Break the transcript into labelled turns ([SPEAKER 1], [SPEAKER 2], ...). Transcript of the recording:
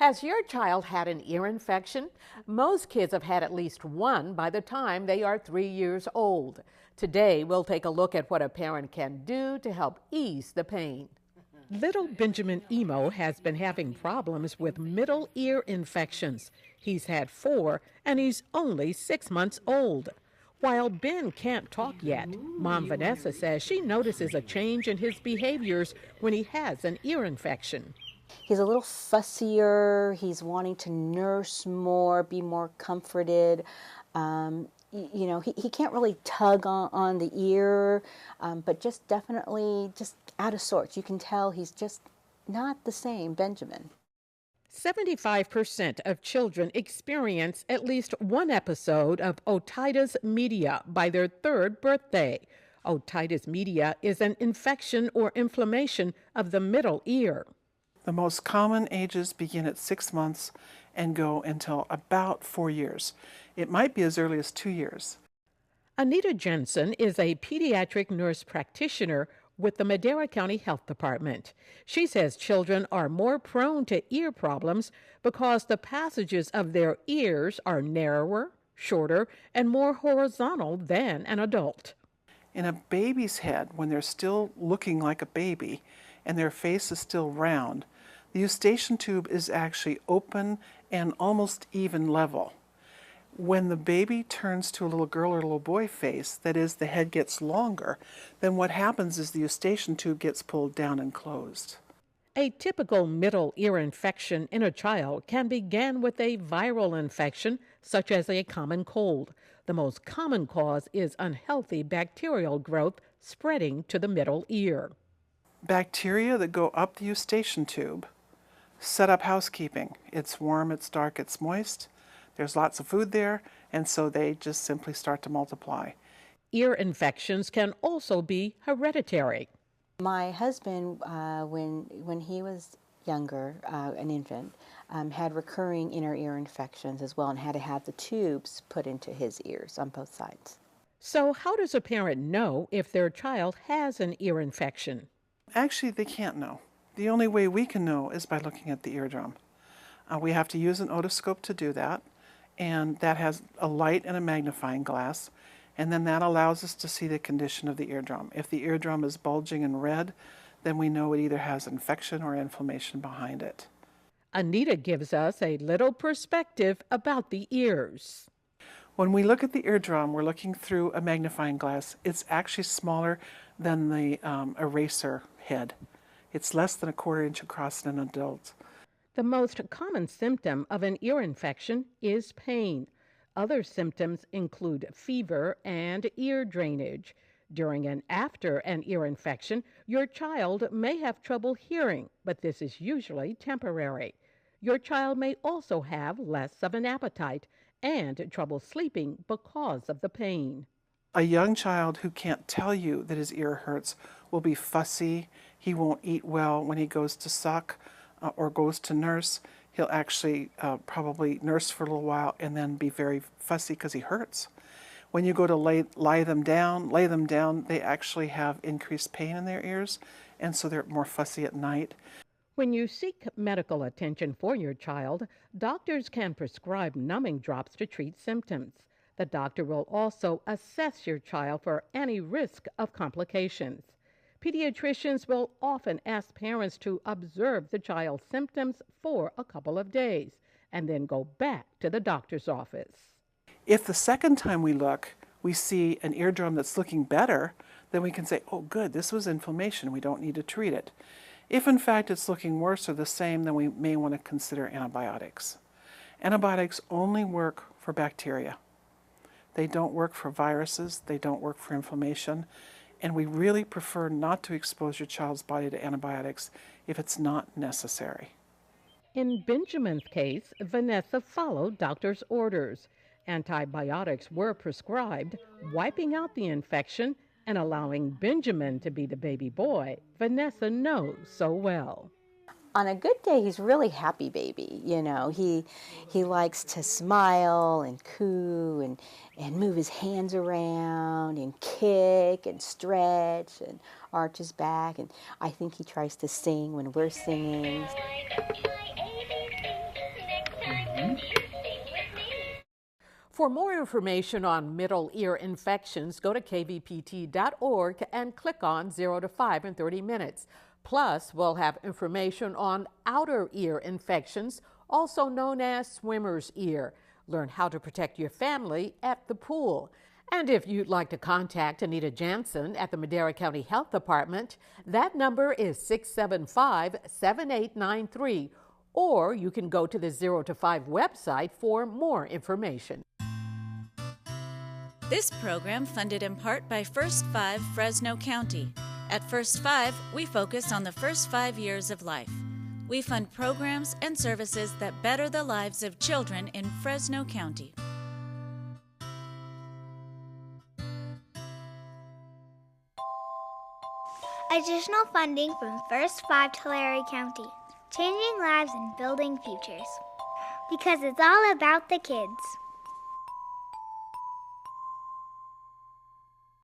[SPEAKER 1] Has your child had an ear infection? Most kids have had at least one by the time they are 3 years old. Today, we'll take a look at what a parent can do to help ease the pain.
[SPEAKER 2] Little Benjamin Emo has been having problems with middle ear infections. He's had 4, and he's only 6 months old. While Ben can't talk yet, Mom Vanessa says she notices a change in his behaviors when he has an ear infection.
[SPEAKER 3] He's a little fussier. He's wanting to nurse more, be more comforted. He can't really tug on the ear, but just definitely just out of sorts. You can tell he's just not the same Benjamin.
[SPEAKER 2] 75% of children experience at least one episode of otitis media by their 3rd birthday. Otitis media is an infection or inflammation of the middle ear.
[SPEAKER 4] The most common ages begin at 6 months and go until about 4 years. It might be as early as 2 years.
[SPEAKER 2] Anita Jensen is a pediatric nurse practitioner with the Madera County Health Department. She says children are more prone to ear problems because the passages of their ears are narrower, shorter, and more horizontal than an adult.
[SPEAKER 4] In a baby's head, when they're still looking like a baby and their face is still round, the eustachian tube is actually open and almost even level. When the baby turns to a little girl or a little boy face, that is, the head gets longer, then what happens is the eustachian tube gets pulled down and closed.
[SPEAKER 2] A typical middle ear infection in a child can begin with a viral infection, such as a common cold. The most common cause is unhealthy bacterial growth spreading to the middle ear.
[SPEAKER 4] Bacteria that go up the eustachian tube set up housekeeping. It's warm, it's dark, it's moist. There's lots of food there, and so they just simply start to multiply.
[SPEAKER 2] Ear infections can also be hereditary.
[SPEAKER 3] My husband, when he was younger, an infant, had recurring inner ear infections as well and had to have the tubes put into his ears on both sides.
[SPEAKER 2] So how does a parent know if their child has an ear infection?
[SPEAKER 4] Actually, they can't know. The only way we can know is by looking at the eardrum. We have to use an otoscope to do that, and that has a light and a magnifying glass, and then that allows us to see the condition of the eardrum. If the eardrum is bulging and red, then we know it either has infection or inflammation behind it.
[SPEAKER 2] Anita gives us a little perspective about the ears.
[SPEAKER 4] When we look at the eardrum, we're looking through a magnifying glass. It's actually smaller than the eraser head. It's less than 1/4 inch across in an adult.
[SPEAKER 2] The most common symptom of an ear infection is pain. Other symptoms include fever and ear drainage. During and after an ear infection, your child may have trouble hearing, but this is usually temporary. Your child may also have less of an appetite and trouble sleeping because of the pain.
[SPEAKER 4] A young child who can't tell you that his ear hurts will be fussy. He won't eat well when he goes to suck or goes to nurse. He'll actually probably nurse for a little while and then be very fussy because he hurts. When you go to lay them down, they actually have increased pain in their ears, and so they're more fussy at night.
[SPEAKER 2] When you seek medical attention for your child, doctors can prescribe numbing drops to treat symptoms. The doctor will also assess your child for any risk of complications. Pediatricians will often ask parents to observe the child's symptoms for a couple of days and then go back to the doctor's office.
[SPEAKER 4] If the second time we look, we see an eardrum that's looking better, then we can say, oh good, this was inflammation, we don't need to treat it. If in fact it's looking worse or the same, then we may want to consider antibiotics. Antibiotics only work for bacteria. They don't work for viruses, they don't work for inflammation, and we really prefer not to expose your child's body to antibiotics if it's not necessary.
[SPEAKER 2] In Benjamin's case, Vanessa followed doctor's orders. Antibiotics were prescribed, wiping out the infection and allowing Benjamin to be the baby boy Vanessa knows so well.
[SPEAKER 3] On a good day, he's a really happy baby. You know, he likes to smile and coo and move his hands around and kick and stretch and arch his back. And I think he tries to sing when we're singing.
[SPEAKER 1] For more information on middle ear infections, go to kvpt.org and click on 0 to 5 in 30 minutes. Plus, we'll have information on outer ear infections, also known as swimmer's ear. Learn how to protect your family at the pool. And if you'd like to contact Anita Jansen at the Madera County Health Department, that number is 675-7893, or you can go to the 0 to 5 website for more information.
[SPEAKER 5] This program funded in part by First 5 Fresno County. At First 5, we focus on the first 5 years of life. We fund programs and services that better the lives of children in Fresno County.
[SPEAKER 6] Additional funding from First 5 Tulare County. Changing lives and building futures. Because it's all about the kids.